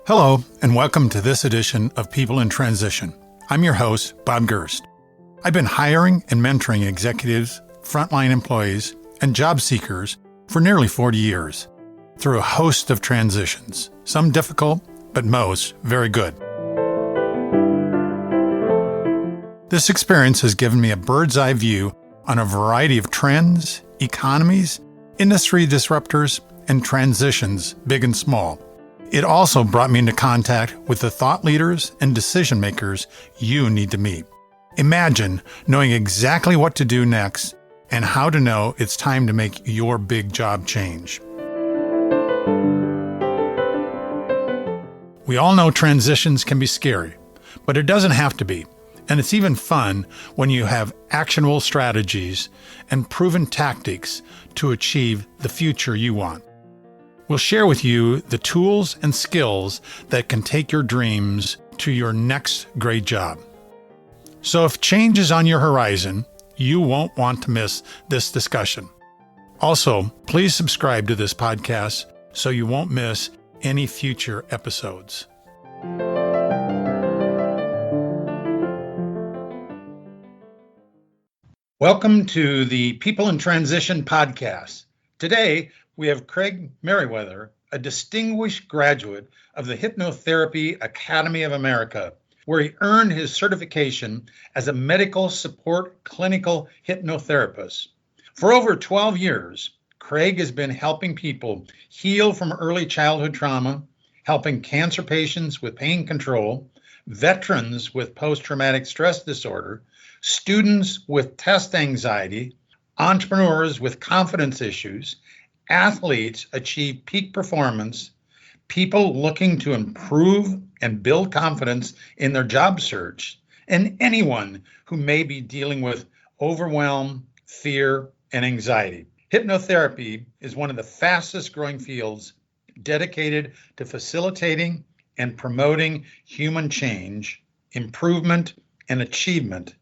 Hello, and welcome to this edition of People in Transition. I'm your host, Bob Gerst. I've been hiring and mentoring executives, frontline employees, and job seekers for nearly 40 years through a host of transitions, some difficult, but most very good. This experience has given me a bird's eye view on a variety of trends, economies, industry disruptors, and transitions, big and small. It also brought me into contact with the thought leaders and decision makers you need to meet. Imagine knowing exactly what to do next and how to know it's time to make your big job change. We all know transitions can be scary, but it doesn't have to be. And it's even fun when you have actionable strategies and proven tactics to achieve the future you want. We'll share with you the tools and skills that can take your dreams to your next great job. So if change is on your horizon, you won't want to miss this discussion. Also, please subscribe to this podcast so you won't miss any future episodes. Welcome to the People in Transition podcast. Today, we have Craig Meriwether, a distinguished graduate of the Hypnotherapy Academy of America, where he earned his certification as a medical support clinical hypnotherapist. For over 12 years, Craig has been helping people heal from early childhood trauma, helping cancer patients with pain control, veterans with post-traumatic stress disorder, students with test anxiety, entrepreneurs with confidence issues, athletes achieve peak performance, people looking to improve and build confidence in their job search, and anyone who may be dealing with overwhelm, fear, and anxiety. Hypnotherapy is one of the fastest growing fields dedicated to facilitating and promoting human change, improvement, and achievement,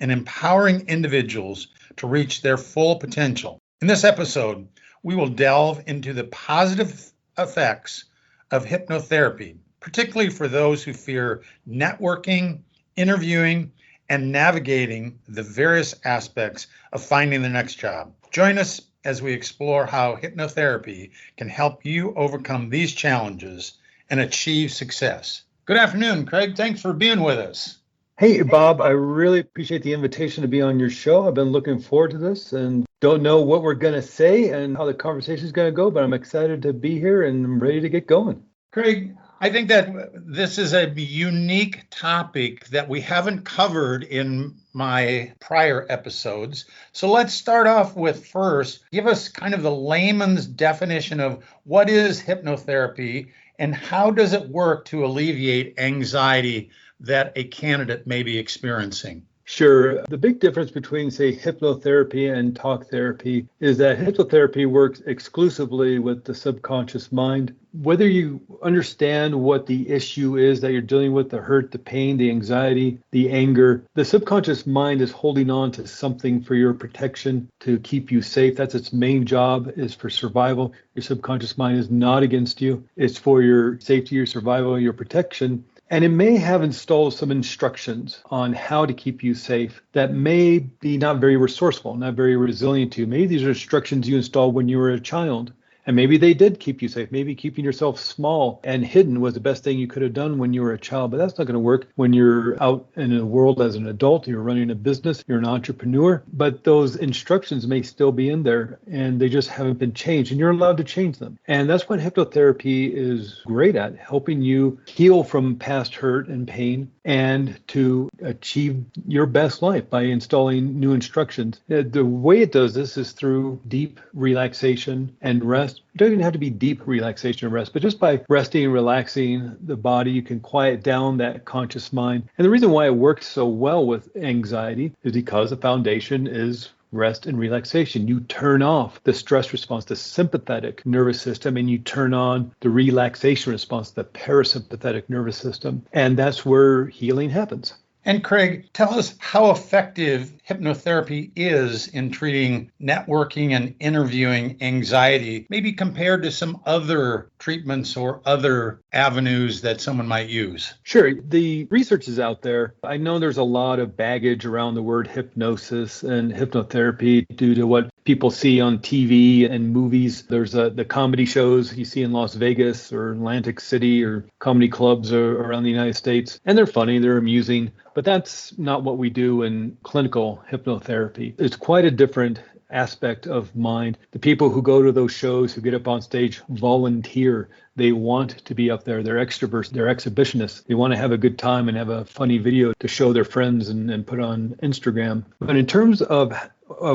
and empowering individuals to reach their full potential. In this episode, we will delve into the positive effects of hypnotherapy, particularly for those who fear networking, interviewing, and navigating the various aspects of finding the next job. Join us as we explore how hypnotherapy can help you overcome these challenges and achieve success. Good afternoon, Craig. Thanks for being with us. Hey, Bob, I really appreciate the invitation to be on your show. I've been looking forward to this and don't know what we're going to say and how the conversation is going to go, but I'm excited to be here and I'm ready to get going. Craig, I think that this is a unique topic that we haven't covered in my prior episodes. So let's start off with first, give us kind of the layman's definition of what is hypnotherapy and how does it work to alleviate anxiety that a candidate may be experiencing? Sure. The big difference between, say, hypnotherapy and talk therapy is that hypnotherapy works exclusively with the subconscious mind. Whether you understand what the issue is that you're dealing with, the hurt, the pain, the anxiety, the anger, the subconscious mind is holding on to something for your protection to keep you safe. That's its main job, is for survival. Your subconscious mind is not against you. It's for your safety, your survival, your protection. And it may have installed some instructions on how to keep you safe that may be not very resourceful, not very resilient to you. Maybe these are instructions you installed when you were a child. And maybe they did keep you safe. Maybe keeping yourself small and hidden was the best thing you could have done when you were a child. But that's not going to work when you're out in the world as an adult. You're running a business. You're an entrepreneur. But those instructions may still be in there and they just haven't been changed. And you're allowed to change them. And that's what hypnotherapy is great at, helping you heal from past hurt and pain and to achieve your best life by installing new instructions. The way it does this is through deep relaxation and rest. It doesn't even have to be deep relaxation and rest, but just by resting and relaxing the body, you can quiet down that conscious mind. And the reason why it works so well with anxiety is because the foundation is rest and relaxation. You turn off the stress response, the sympathetic nervous system, and you turn on the relaxation response, the parasympathetic nervous system. And that's where healing happens. And Craig, tell us how effective hypnotherapy is in treating networking and interviewing anxiety, maybe compared to some other treatments or other avenues that someone might use. Sure. The research is out there. I know there's a lot of baggage around the word hypnosis and hypnotherapy due to what people see on TV and movies. There's the comedy shows you see in Las Vegas or Atlantic City or comedy clubs around the United States. And they're funny, they're amusing, but that's not what we do in clinical hypnotherapy. It's quite a different aspect of mind. The people who go to those shows, who get up on stage, volunteer. They want to be up there. They're extroverts. They're exhibitionists. They want to have a good time and have a funny video to show their friends and put on Instagram. But in terms of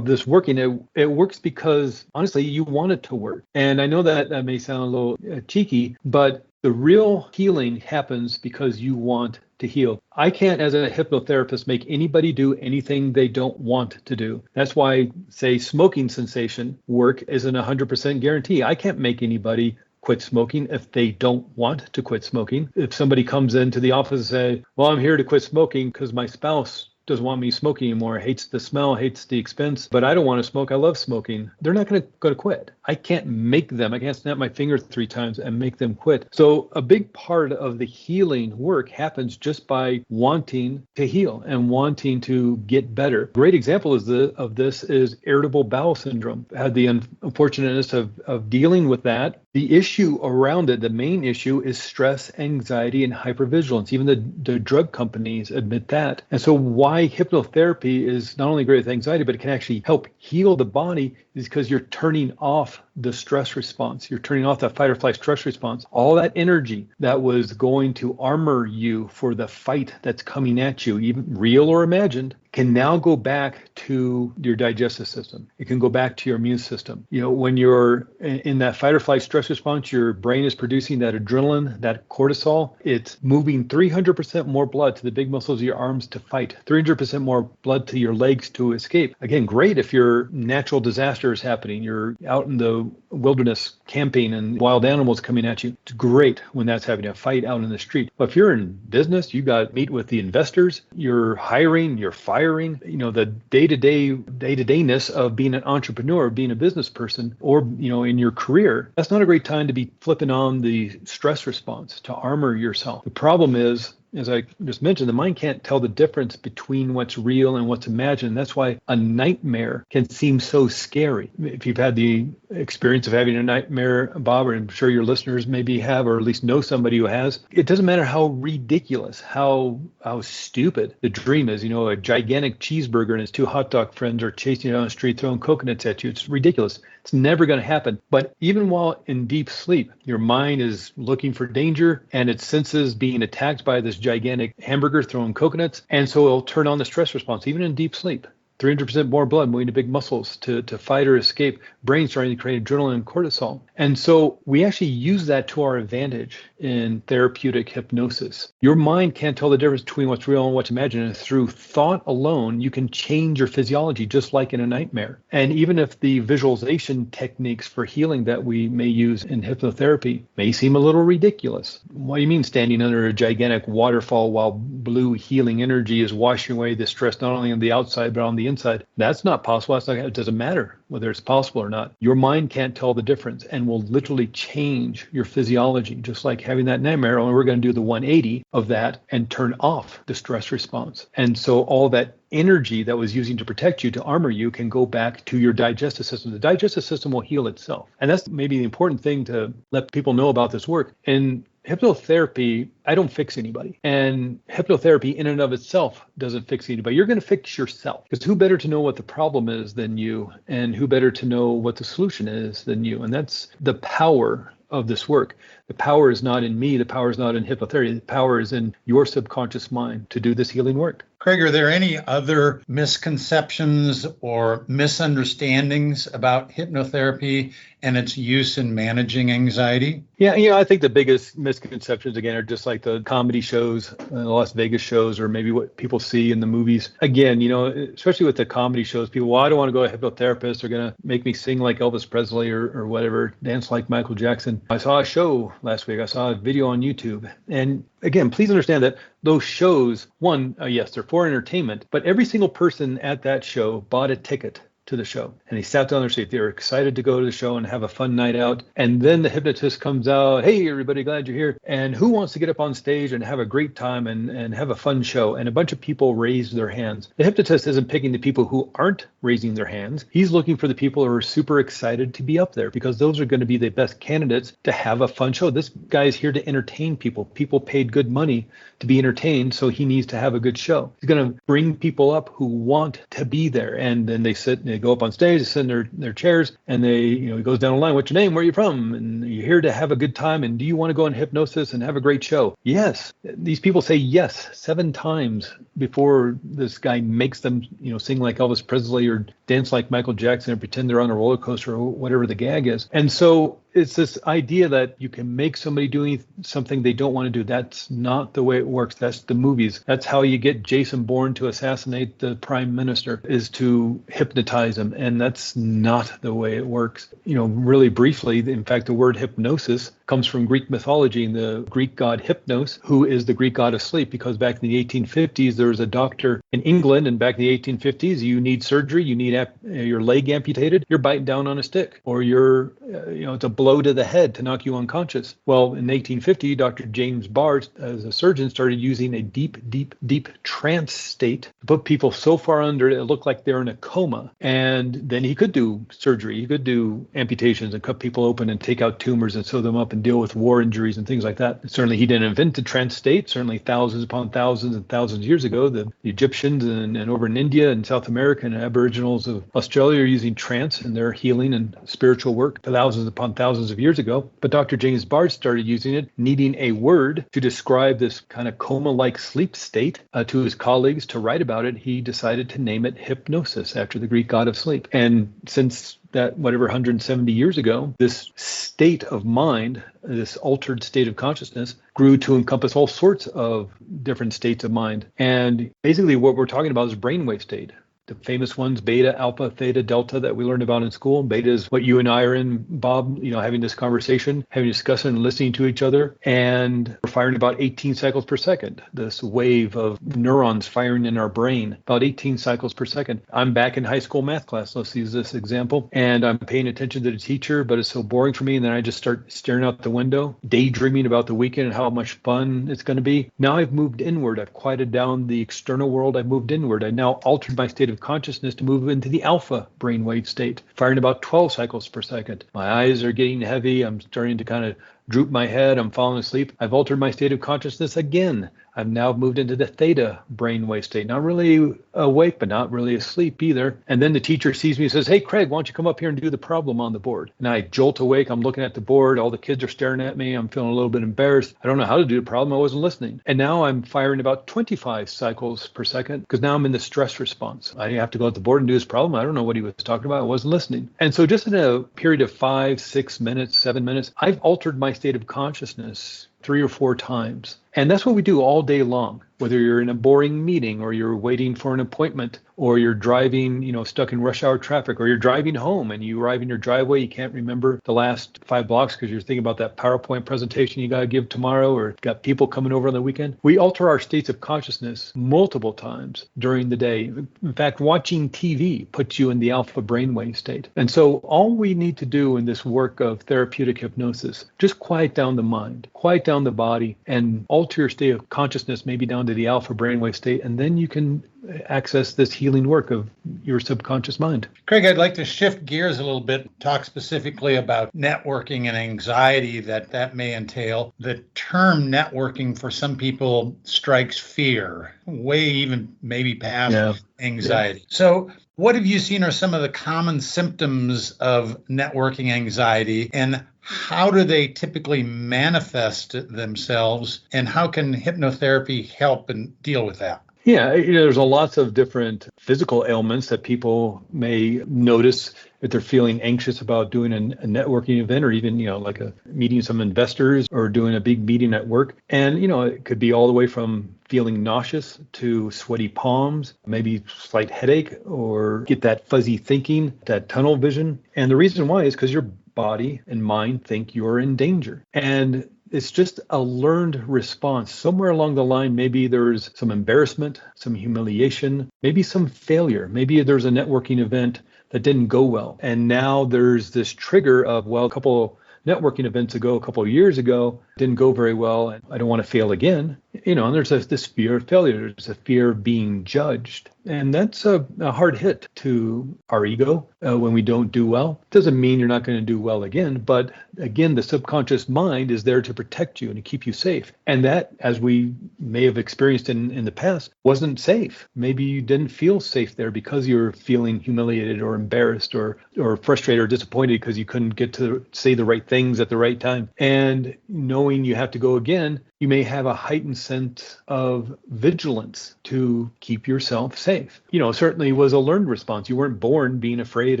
this working, it works because, honestly, you want it to work. And I know that may sound a little cheeky, but the real healing happens because you want to heal. I can't, as a hypnotherapist, make anybody do anything they don't want to do. That's why, say, smoking cessation work isn't 100% guarantee. I can't make anybody quit smoking if they don't want to quit smoking. If somebody comes into the office and say, well, I'm here to quit smoking because my spouse doesn't want me smoking anymore, hates the smell, hates the expense, but I don't want to smoke. I love smoking. They're not going to quit. I can't make them. I can't snap my finger 3 times and make them quit. So a big part of the healing work happens just by wanting to heal and wanting to get better. Great example of this is irritable bowel syndrome. I had the unfortunateness of dealing with that. The issue around it, the main issue, is stress, anxiety, and hypervigilance. Even the drug companies admit that. And so why hypnotherapy is not only great with anxiety, but it can actually help heal the body is because you're turning off the stress response. You're turning off that fight or flight stress response. All that energy that was going to armor you for the fight that's coming at you, even real or imagined, can now go back to your digestive system. It can go back to your immune system. You know, when you're in that fight or flight stress response, your brain is producing that adrenaline, that cortisol. It's moving 300% more blood to the big muscles of your arms to fight, 300% more blood to your legs to escape. Again, great if your natural disaster is happening. You're out in the wilderness camping and wild animals coming at you. It's great when that's happening, a fight out in the street. But if you're in business, you got to meet with the investors, you're hiring, you're firing, you know, the day-to-dayness of being an entrepreneur, being a business person, or, you know, in your career, that's not a great time to be flipping on the stress response to armor yourself. The problem is, as I just mentioned, the mind can't tell the difference between what's real and what's imagined. That's why a nightmare can seem so scary. If you've had the experience of having a nightmare, Bob, or I'm sure your listeners maybe have, or at least know somebody who has, it doesn't matter how ridiculous, how stupid the dream is. You know, a gigantic cheeseburger and his 2 hot dog friends are chasing you down the street, throwing coconuts at you. It's ridiculous. It's never going to happen. But even while in deep sleep, your mind is looking for danger and it senses being attacked by this gigantic hamburger throwing coconuts. And so it'll turn on the stress response, even in deep sleep. 300% more blood moving to big muscles to fight or escape, brain starting to create adrenaline and cortisol. And so we actually use that to our advantage in therapeutic hypnosis. Your mind can't tell the difference between what's real and what's imagined. And through thought alone, you can change your physiology just like in a nightmare. And even if the visualization techniques for healing that we may use in hypnotherapy may seem a little ridiculous. What do you mean standing under a gigantic waterfall while blue healing energy is washing away the stress not only on the outside, but on the inside? That's not possible. It doesn't matter whether it's possible or not. Your mind can't tell the difference and will literally change your physiology, just like having that nightmare. Only we're going to do the 180 of that and turn off the stress response. And so all that energy that was using to protect you, to armor you, can go back to your digestive system. The digestive system will heal itself. And that's maybe the important thing to let people know about this work. And hypnotherapy, I don't fix anybody. And hypnotherapy in and of itself doesn't fix anybody. You're going to fix yourself. Because who better to know what the problem is than you? And who better to know what the solution is than you? And that's the power of this work. The power is not in me. The power is not in hypnotherapy. The power is in your subconscious mind to do this healing work. Craig, are there any other misconceptions or misunderstandings about hypnotherapy and its use in managing anxiety? Yeah, I think the biggest misconceptions, again, are just like the comedy shows, the Las Vegas shows, or maybe what people see in the movies. Again, especially with the comedy shows, people, well, I don't want to go to a hypnotherapist. They're going to make me sing like Elvis Presley or whatever, dance like Michael Jackson. I saw a show last week. I saw a video on YouTube. And again, please understand that those shows, one, yes, they're for entertainment, but every single person at that show bought a ticket to the show. And they sat down in their seat. They were excited to go to the show and have a fun night out. And then the hypnotist comes out, hey, everybody, glad you're here. And who wants to get up on stage and have a great time and have a fun show? And a bunch of people raised their hands. The hypnotist isn't picking the people who aren't raising their hands. He's looking for the people who are super excited to be up there because those are going to be the best candidates to have a fun show. This guy is here to entertain people. People paid good money to be entertained, so he needs to have a good show. He's going to bring people up who want to be there. And then they sit and they go up on stage, they sit in their chairs, and he goes down the line, what's your name? Where are you from? And you're here to have a good time. And do you want to go on hypnosis and have a great show? Yes. These people say yes 7 times before this guy makes them, sing like Elvis Presley or dance like Michael Jackson and pretend they're on a roller coaster or whatever the gag is. And so it's this idea that you can make somebody doing something they don't want to do. That's not the way it works. That's the movies. That's how you get Jason Bourne to assassinate the prime minister, is to hypnotize him. And that's not the way it works. Really briefly, in fact, the word hypnosis comes from Greek mythology and the Greek god Hypnos, who is the Greek god of sleep, because back in the 1850s, there was a doctor in England, and back in the 1850s, you need surgery, you need your leg amputated, you're biting down on a stick, or it's a blow to the head to knock you unconscious. Well, in 1850, Dr. James Barr, as a surgeon, started using a deep, deep, deep trance state to put people so far under it looked like they're in a coma. And then he could do surgery, he could do amputations and cut people open and take out tumors and sew them up and deal with war injuries and things like that. Certainly he didn't invent the trance state. Certainly thousands upon thousands and thousands of years ago, the Egyptians and over in India and South America and Aboriginals of Australia are using trance in their healing and spiritual work thousands upon thousands of years ago. But Dr. James Barr started using it, needing a word to describe this kind of coma-like sleep state to his colleagues to write about it. He decided to name it hypnosis after the Greek god of sleep. And since that, 170 years ago, this state of mind, this altered state of consciousness, grew to encompass all sorts of different states of mind. And basically what we're talking about is brainwave state. The famous ones, beta, alpha, theta, delta, that we learned about in school. Beta is what you and I are in, Bob, having this conversation, having a discussion and listening to each other. And we're firing about 18 cycles per second, this wave of neurons firing in our brain, about 18 cycles per second. I'm back in high school math class. Let's use this example. And I'm paying attention to the teacher, but it's so boring for me. And then I just start staring out the window, daydreaming about the weekend and how much fun it's going to be. Now I've moved inward. I've quieted down the external world. I've moved inward. I now altered my state of consciousness to move into the alpha brainwave state, firing about 12 cycles per second. My eyes are getting heavy. I'm starting to kind of droop my head. I'm falling asleep. I've altered my state of consciousness again. I've now moved into the theta brainwave state. Not really awake, but not really asleep either. And then the teacher sees me and says, hey, Craig, why don't you come up here and do the problem on the board? And I jolt awake. I'm looking at the board. All the kids are staring at me. I'm feeling a little bit embarrassed. I don't know how to do the problem. I wasn't listening. And now I'm firing about 25 cycles per second because now I'm in the stress response. I have to go at the board and do this problem. I don't know what he was talking about. I wasn't listening. And so just in a period of 5, 6 minutes, 7 minutes, I've altered my state of consciousness 3 or 4 times. And that's what we do all day long, whether you're in a boring meeting or you're waiting for an appointment or you're driving, stuck in rush hour traffic, or you're driving home and you arrive in your driveway. You can't remember the last 5 blocks because you're thinking about that PowerPoint presentation you got to give tomorrow, or got people coming over on the weekend. We alter our states of consciousness multiple times during the day. In fact, watching TV puts you in the alpha brainwave state. And so all we need to do in this work of therapeutic hypnosis, just quiet down the mind, quiet down the body, and alter your state of consciousness, maybe down to the alpha brainwave state, and then you can access this healing work of your subconscious mind. Craig, I'd like to shift gears a little bit, talk specifically about networking and anxiety that may entail. The term networking for some people strikes fear, way even maybe past anxiety. Yeah. So what have you seen are some of the common symptoms of networking anxiety, and how do they typically manifest themselves, and how can hypnotherapy help and deal with that? Yeah, there's lots of different physical ailments that people may notice if they're feeling anxious about doing a networking event, or even, like meeting some investors or doing a big meeting at work. And, it could be all the way from feeling nauseous to sweaty palms, maybe slight headache, or get that fuzzy thinking, that tunnel vision. And the reason why is because your body and mind think you're in danger. And It's just a learned response. Somewhere along the line, maybe there's some embarrassment, some humiliation, maybe some failure. Maybe there's a networking event that didn't go well. And now there's this trigger of, well, a couple networking events ago, a couple of years ago, didn't go very well, and I don't want to fail again. And there's this fear of failure. There's a fear of being judged. And that's a hard hit to our ego when we don't do well. Doesn't mean you're not going to do well again, but again, the subconscious mind is there to protect you and to keep you safe. And that, as we may have experienced in the past, wasn't safe. Maybe you didn't feel safe there because you were feeling humiliated or embarrassed or frustrated or disappointed because you couldn't get to say the right things at the right time. And knowing you have to go again, you may have a heightened sense of vigilance to keep yourself safe. Certainly was a learned response. You weren't born being afraid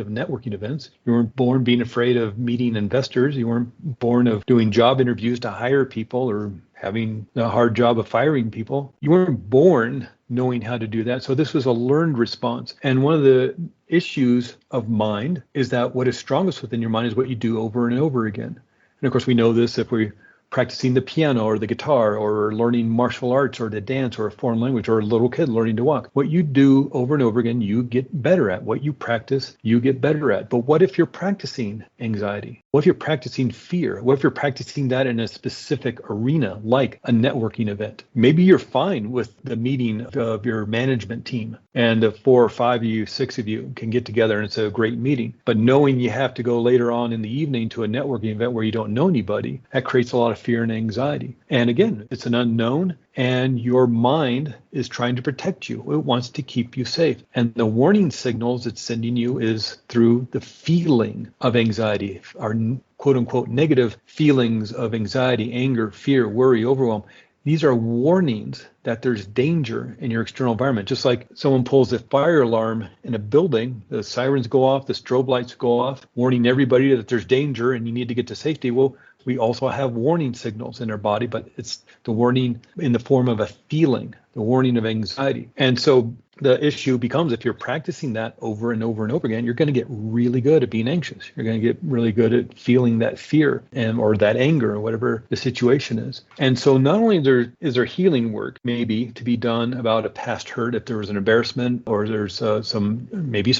of networking events. You weren't born being afraid of meeting investors. You weren't born of doing job interviews to hire people or having a hard job of firing people. You weren't born knowing how to do that. So this was a learned response. And one of the issues of mind is that what is strongest within your mind is what you do over and over again. And of course, we know this if we're practicing the piano or the guitar or learning martial arts or to dance or a foreign language or a little kid learning to walk. What you do over and over again, you get better at. What you practice, you get better at. But what if you're practicing anxiety? What if you're practicing fear? What if you're practicing that in a specific arena, like a networking event? Maybe you're fine with the meeting of your management team and the 4 or 5 of you, 6 of you can get together and it's a great meeting. But knowing you have to go later on in the evening to a networking event where you don't know anybody, that creates a lot of fear and anxiety. And again, it's an unknown and your mind is trying to protect you. It wants to keep you safe. And the warning signals it's sending you is through the feeling of anxiety, our quote unquote negative feelings of anxiety, anger, fear, worry, overwhelm. These are warnings that there's danger in your external environment. Just like someone pulls a fire alarm in a building, the sirens go off, the strobe lights go off, warning everybody that there's danger and you need to get to safety. Well, we also have warning signals in our body, but it's the warning in the form of a feeling, the warning of anxiety. And so the issue becomes if you're practicing that over and over and over again, you're going to get really good at being anxious. You're going to get really good at feeling that fear or that anger or whatever the situation is. And so not only is there healing work maybe to be done about a past hurt, if there was an embarrassment or there's some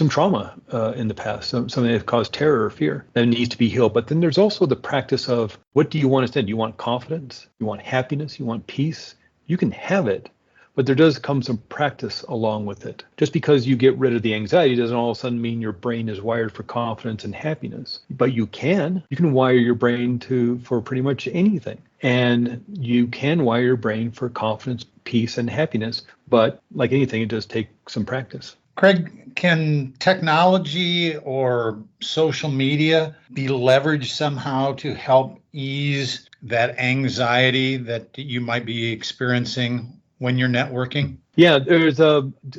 trauma in the past, something that caused terror or fear that needs to be healed. But then there's also the practice of what do you want instead? Do you want confidence? You want happiness? You want peace? You can have it. But there does come some practice along with it. Just because you get rid of the anxiety doesn't all of a sudden mean your brain is wired for confidence and happiness. But you can wire your brain for pretty much anything. And you can wire your brain for confidence, peace, and happiness. But like anything, it does take some practice. Craig, can technology or social media be leveraged somehow to help ease that anxiety that you might be experiencing when you're networking? Yeah, there's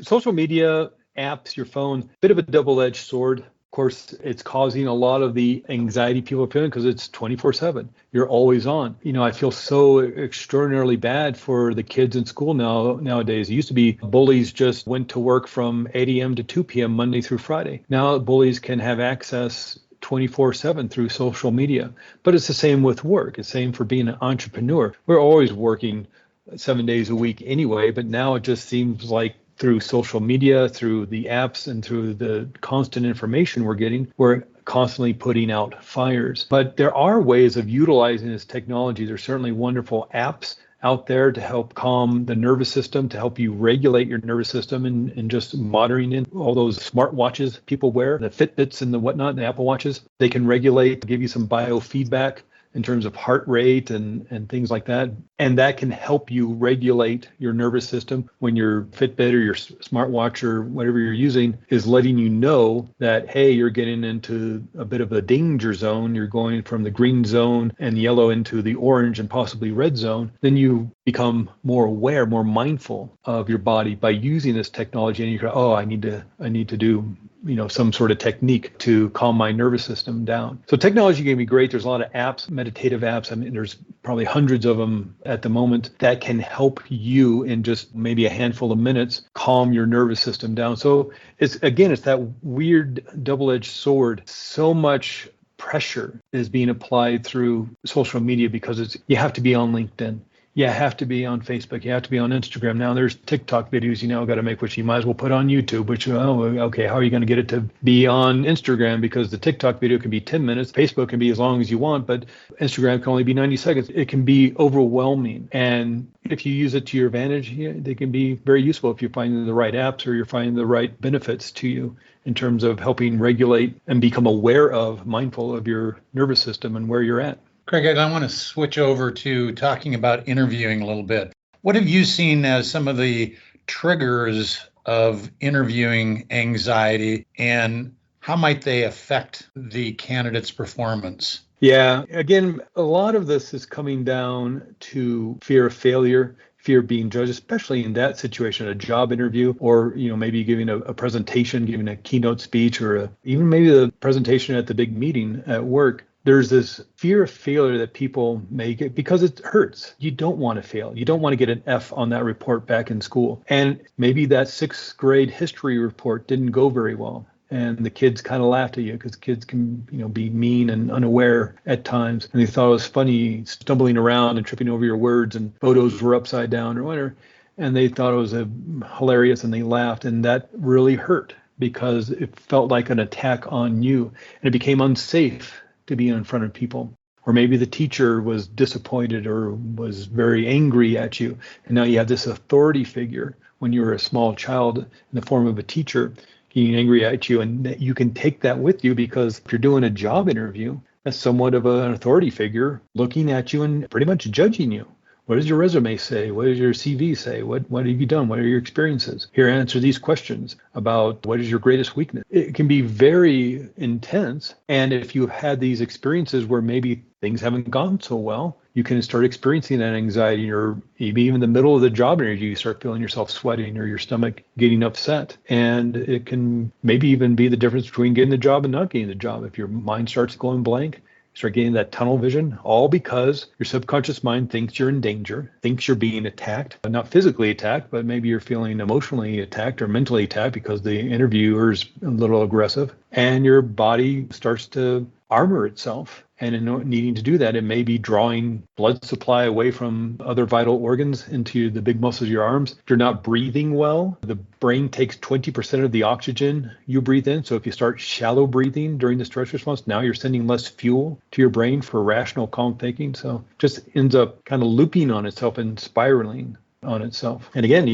social media apps, your phone, bit of a double-edged sword. Of course, it's causing a lot of the anxiety people are feeling because it's 24/7. You're always on. I feel so extraordinarily bad for the kids in school nowadays. It used to be bullies just went to work from 8 a.m. to 2 p.m. Monday through Friday. Now bullies can have access 24/7 through social media. But it's the same with work. It's the same for being an entrepreneur. We're always working 7 days a week anyway, but now it just seems like through social media, through the apps, and through the constant information we're getting, we're constantly putting out fires. But there are ways of utilizing this technology. There's certainly wonderful apps out there to help calm the nervous system, to help you regulate your nervous system, and just monitoring in all those smart watches people wear, the Fitbits and the whatnot, the Apple Watches. They can regulate, give you some biofeedback in terms of heart rate and things like that. And that can help you regulate your nervous system when your Fitbit or your smartwatch or whatever you're using is letting you know that, hey, you're getting into a bit of a danger zone. You're going from the green zone and yellow into the orange and possibly red zone. Then you become more aware, more mindful of your body by using this technology. And you go, oh, I need to do some sort of technique to calm my nervous system down. So technology can be great. There's a lot of apps, meditative apps. I mean, there's probably hundreds of them at the moment that can help you in just maybe a handful of minutes calm your nervous system down. So it's that weird double-edged sword. So much pressure is being applied through social media because you have to be on LinkedIn. You have to be on Facebook. You have to be on Instagram. Now there's TikTok videos got to make, which you might as well put on YouTube, which, okay, how are you going to get it to be on Instagram? Because the TikTok video can be 10 minutes. Facebook can be as long as you want, but Instagram can only be 90 seconds. It can be overwhelming. And if you use it to your advantage, they can be very useful if you're finding the right apps or you're finding the right benefits to you in terms of helping regulate and become mindful of your nervous system and where you're at. Craig, I want to switch over to talking about interviewing a little bit. What have you seen as some of the triggers of interviewing anxiety, and how might they affect the candidate's performance? Yeah, again, a lot of this is coming down to fear of failure, fear of being judged, especially in that situation, a job interview, or maybe giving a presentation, giving a keynote speech, or even maybe the presentation at the big meeting at work. There's this fear of failure that people may get because it hurts. You don't want to fail. You don't want to get an F on that report back in school. And maybe that 6th grade history report didn't go very well. And the kids kind of laughed at you because kids can, be mean and unaware at times. And they thought it was funny stumbling around and tripping over your words and photos were upside down or whatever. And they thought it was hilarious and they laughed. And that really hurt because it felt like an attack on you. And it became unsafe to be in front of people. Or maybe the teacher was disappointed or was very angry at you. And now you have this authority figure when you were a small child in the form of a teacher getting angry at you. And you can take that with you because if you're doing a job interview, that's somewhat of an authority figure looking at you and pretty much judging you. What does your resume say? What does your CV say? What have you done? What are your experiences? Here, answer these questions about what is your greatest weakness. It can be very intense. And if you've had these experiences where maybe things haven't gone so well, you can start experiencing that anxiety, or maybe even in the middle of the job interview, you start feeling yourself sweating or your stomach getting upset. And it can maybe even be the difference between getting the job and not getting the job. If your mind starts going blank, start getting that tunnel vision, all because your subconscious mind thinks you're in danger, thinks you're being attacked, not physically attacked, but maybe you're feeling emotionally attacked or mentally attacked because the interviewer's a little aggressive, and your body starts to armor itself. And in needing to do that, it may be drawing blood supply away from other vital organs into the big muscles of your arms. If you're not breathing well, the brain takes 20% of the oxygen you breathe in. So if you start shallow breathing during the stress response, now you're sending less fuel to your brain for rational, calm thinking. So it just ends up kind of looping on itself and spiraling on itself. And again,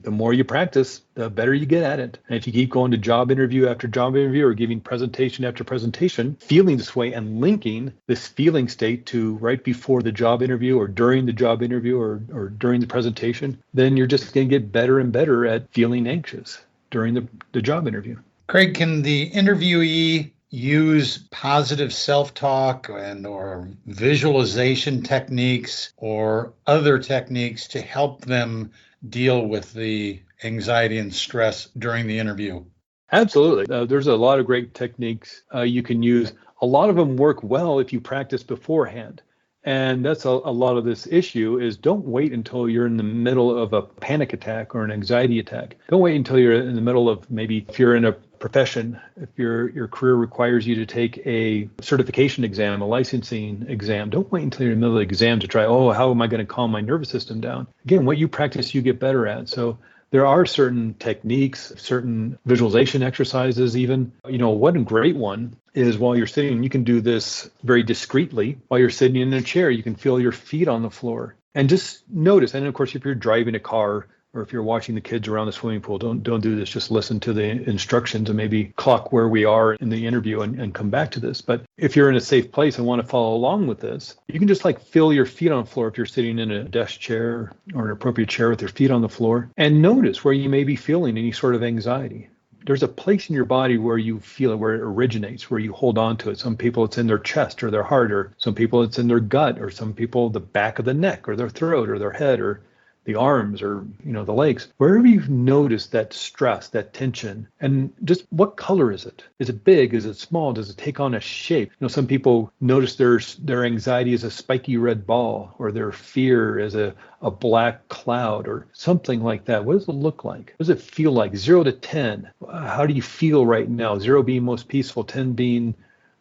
the more you practice, the better you get at it. And if you keep going to job interview after job interview or giving presentation after presentation, feeling this way and linking this feeling state to right before the job interview or during the job interview or during the presentation, then you're just going to get better and better at feeling anxious during the job interview. Craig, can the interviewee use positive self-talk or visualization techniques or other techniques to help them deal with the anxiety and stress during the interview? Absolutely. There's a lot of great techniques you can use. A lot of them work well if you practice beforehand. And that's a lot of this issue is don't wait until you're in the middle of a panic attack or an anxiety attack. Don't wait until you're in the middle of, maybe if you're in a profession, if your career requires you to take a certification exam, a licensing exam, don't wait until you're in the middle of the exam to try, how am I going to calm my nervous system down? Again, what you practice, you get better at. So there are certain techniques, certain visualization exercises even. One great one is while you're sitting, you can do this very discreetly. While you're sitting in a chair, you can feel your feet on the floor and just notice. And of course, if you're driving a car or if you're watching the kids around the swimming pool, don't do this. Just listen to the instructions and maybe clock where we are in the interview and come back to this. But if you're in a safe place and want to follow along with this, you can just feel your feet on the floor if you're sitting in a desk chair or an appropriate chair with your feet on the floor, and notice where you may be feeling any sort of anxiety. There's a place in your body where you feel it, where it originates, where you hold on to it. Some people it's in their chest or their heart, or some people it's in their gut, or some people the back of the neck or their throat or their head or the arms or the legs. Wherever you've noticed that stress, that tension, and just what color is it? Is it big? Is it small? Does it take on a shape? Some people notice their anxiety is a spiky red ball, or their fear is a black cloud or something like that. What does it look like? What does it feel like? 0 to 10. How do you feel right now? 0 being most peaceful, 10 being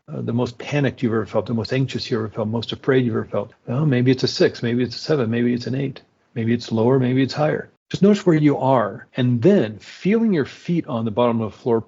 the most panicked you've ever felt, the most anxious you ever felt, most afraid you've ever felt? Well, maybe it's a 6, maybe it's a 7, maybe it's an 8, maybe it's lower, maybe it's higher. Just notice where you are. And then feeling your feet on the bottom of the floor,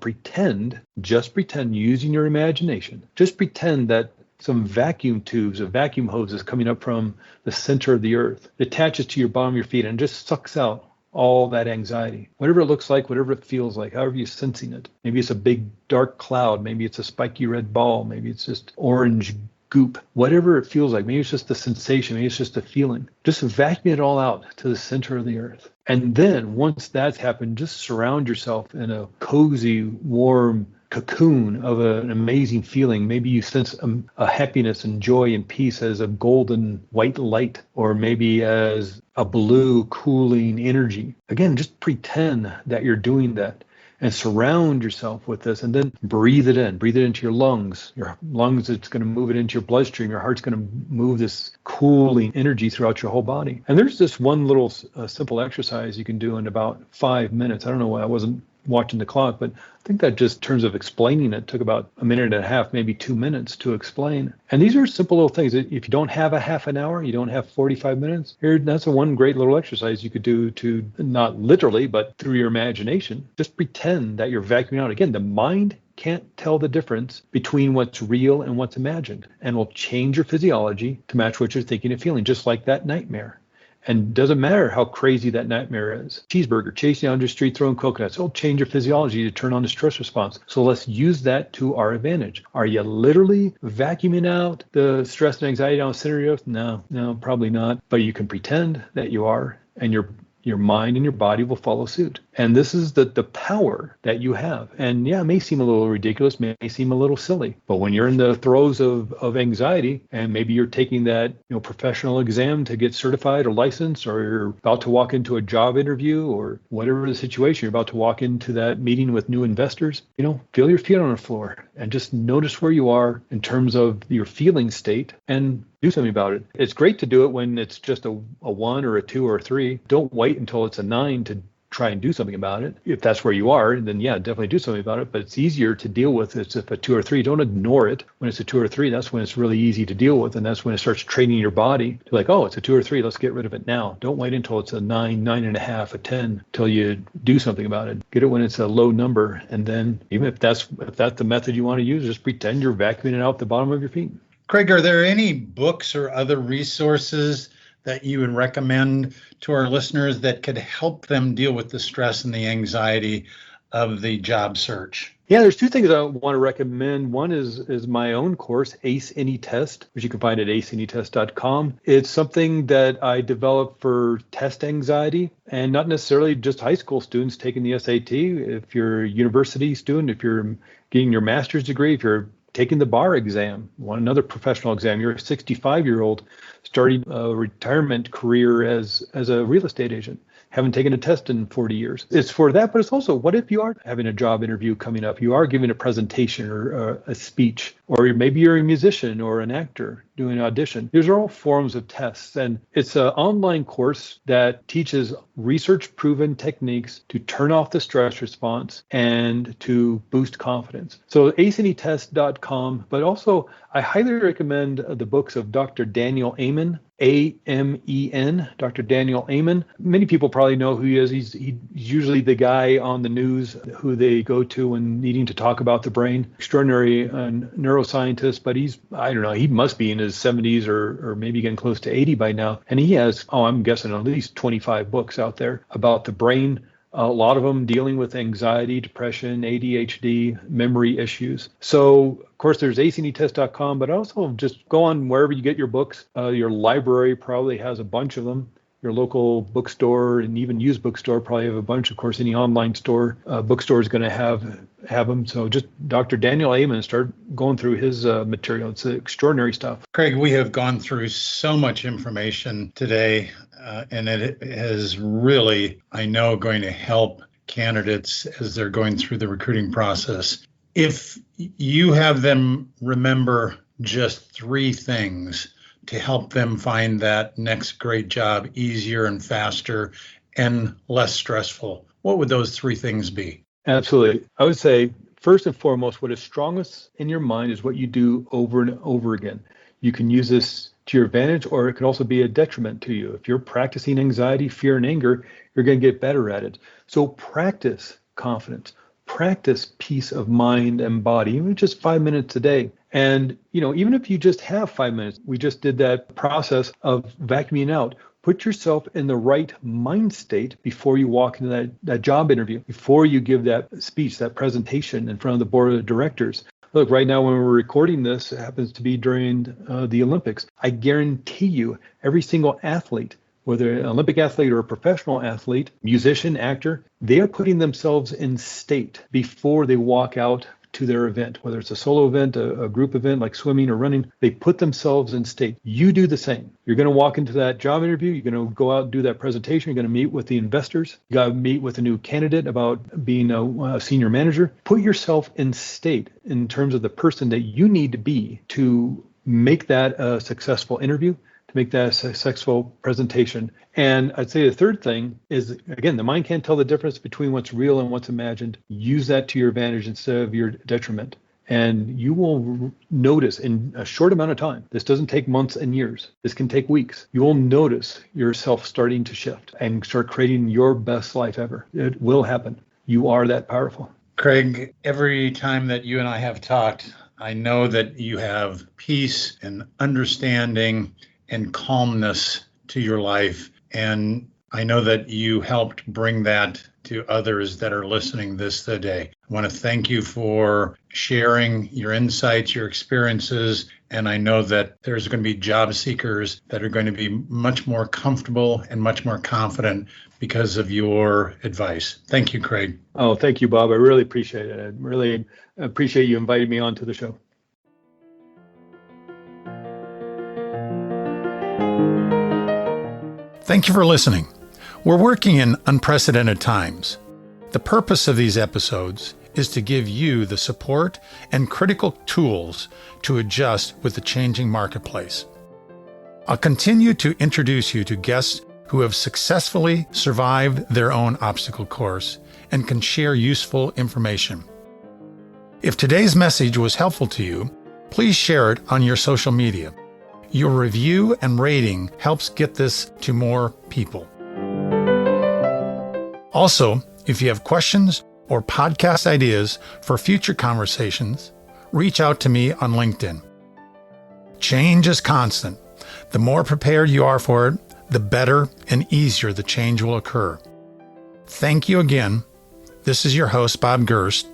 just pretend using your imagination, just pretend that some vacuum tubes or vacuum hoses coming up from the center of the earth. It attaches to your bottom of your feet and just sucks out all that anxiety. Whatever it looks like, whatever it feels like, however you're sensing it. Maybe it's a big dark cloud. Maybe it's a spiky red ball. Maybe it's just orange goop. Whatever it feels like. Maybe it's just the sensation. Maybe it's just a feeling. Just vacuum it all out to the center of the earth. And then once that's happened, just surround yourself in a cozy, warm cocoon of an amazing feeling. Maybe you sense a happiness and joy and peace as a golden white light, or maybe as a blue cooling energy. Again, just pretend that you're doing that and surround yourself with this, and then breathe it in. Breathe it into your lungs. Your lungs, it's going to move it into your bloodstream. Your heart's going to move this cooling energy throughout your whole body. And there's this one little simple exercise you can do in about 5 minutes. I don't know why I wasn't watching the clock, but I think that just in terms of explaining it took about a minute and a half, maybe 2 minutes to explain. And these are simple little things. If you don't have a half an hour, you don't have 45 minutes, that's one great little exercise you could do to, not literally, but through your imagination, just pretend that you're vacuuming out. Again, the mind can't tell the difference between what's real and what's imagined, and will change your physiology to match what you're thinking and feeling, just like that nightmare. And doesn't matter how crazy that nightmare is. Cheeseburger, chasing down the street, throwing coconuts, it'll change your physiology to turn on the stress response. So let's use that to our advantage. Are you literally vacuuming out the stress and anxiety down the center of the earth? No, probably not. But you can pretend that you are, and your mind and your body will follow suit. And this is the power that you have. And yeah, it may seem a little ridiculous, may seem a little silly, but when you're in the throes of anxiety, and maybe you're taking that professional exam to get certified or licensed, or you're about to walk into a job interview, or whatever the situation, you're about to walk into that meeting with new investors, feel your feet on the floor and just notice where you are in terms of your feeling state and do something about it. It's great to do it when it's just a 1 or a 2 or a 3. Don't wait until it's a 9 to try and do something about it. If that's where you are, then yeah, definitely do something about it. But it's easier to deal with if a 2 or 3. Don't ignore it. When it's a 2 or 3, that's when it's really easy to deal with. And that's when it starts training your body to like, oh, it's a 2 or 3. Let's get rid of it now. Don't wait until it's a 9, 9.5, a 10 till you do something about it. Get it when it's a low number. And then even if that's the method you want to use, just pretend you're vacuuming it out the bottom of your feet. Craig, are there any books or other resources that you would recommend to our listeners that could help them deal with the stress and the anxiety of the job search? Yeah, there's 2 things I want to recommend. One is my own course, ACE Any Test, which you can find at aceanytest.com. It's something that I developed for test anxiety, and not necessarily just high school students taking the SAT. If you're a university student, if you're getting your master's degree, if you're taking the bar exam, another professional exam, you're a 65-year-old starting a retirement career as a real estate agent, haven't taken a test in 40 years. It's for that, but it's also, what if you are having a job interview coming up? You are giving a presentation or a speech, or maybe you're a musician or an actor doing an audition. These are all forms of tests. And it's an online course that teaches research-proven techniques to turn off the stress response and to boost confidence. So aceanytest.com, but also I highly recommend the books of Dr. Daniel Amen, A-M-E-N, Dr. Daniel Amen. Many people probably know who he is. He's usually the guy on the news who they go to when needing to talk about the brain. Extraordinary neuroscientist, but he must be in his 70s or maybe getting close to 80 by now. And he has, I'm guessing, at least 25 books out there about the brain. A lot of them dealing with anxiety, depression, ADHD, memory issues. So, of course, there's aceanytest.com, but also just go on wherever you get your books. Your library probably has a bunch of them. Your local bookstore and even used bookstore probably have a bunch. Of course, any online store, bookstore is going to have them. So just Dr. Daniel Amen, start going through his material. It's extraordinary stuff. Craig, we have gone through so much information today, and it is really, I know, going to help candidates as they're going through the recruiting process. If you have them remember just 3 things to help them find that next great job easier and faster and less stressful, what would those 3 things be? Absolutely. I would say First and foremost, what is strongest in your mind is what you do over and over again. You can use this to your advantage, or it could also be a detriment to you. If you're practicing anxiety, fear, and anger, you're going to get better at it. So practice confidence, practice peace of mind and body, even just 5 minutes a day. And, even if you just have 5 minutes, we just did that process of vacuuming out. Put yourself in the right mind state before you walk into that job interview, before you give that speech, that presentation in front of the board of directors. Look, right now when we're recording this, it happens to be during the Olympics. I guarantee you, every single athlete, whether an Olympic athlete or a professional athlete, musician, actor, they are putting themselves in state before they walk out to their event, whether it's a solo event, a group event like swimming or running. They put themselves in state. You do the same. You're going to walk into that job interview. You're going to go out and do that presentation. You're going to meet with the investors. You got to meet with a new candidate about being a senior manager. Put yourself in state in terms of the person that you need to be to make that a successful interview, to make that a successful presentation. And I'd say the third thing is, again, the mind can't tell the difference between what's real and what's imagined. Use that to your advantage instead of your detriment. And you will notice in a short amount of time, this doesn't take months and years, this can take weeks, you will notice yourself starting to shift and start creating your best life ever. It will happen. You are that powerful. Craig, every time that you and I have talked, I know that you have peace and understanding and calmness to your life. And I know that you helped bring that to others that are listening this today. I want to thank you for sharing your insights, your experiences. And I know that there's going to be job seekers that are going to be much more comfortable and much more confident because of your advice. Thank you, Craig. Oh, thank you, Bob. I really appreciate it. I really appreciate you inviting me onto the show. Thank you for listening. We're working in unprecedented times. The purpose of these episodes is to give you the support and critical tools to adjust with the changing marketplace. I'll continue to introduce you to guests who have successfully survived their own obstacle course and can share useful information. If today's message was helpful to you, please share it on your social media. Your review and rating helps get this to more people. Also, if you have questions or podcast ideas for future conversations, reach out to me on LinkedIn. Change is constant. The more prepared you are for it, the better and easier the change will occur. Thank you again. This is your host, Bob Gerst.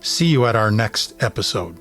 See you at our next episode.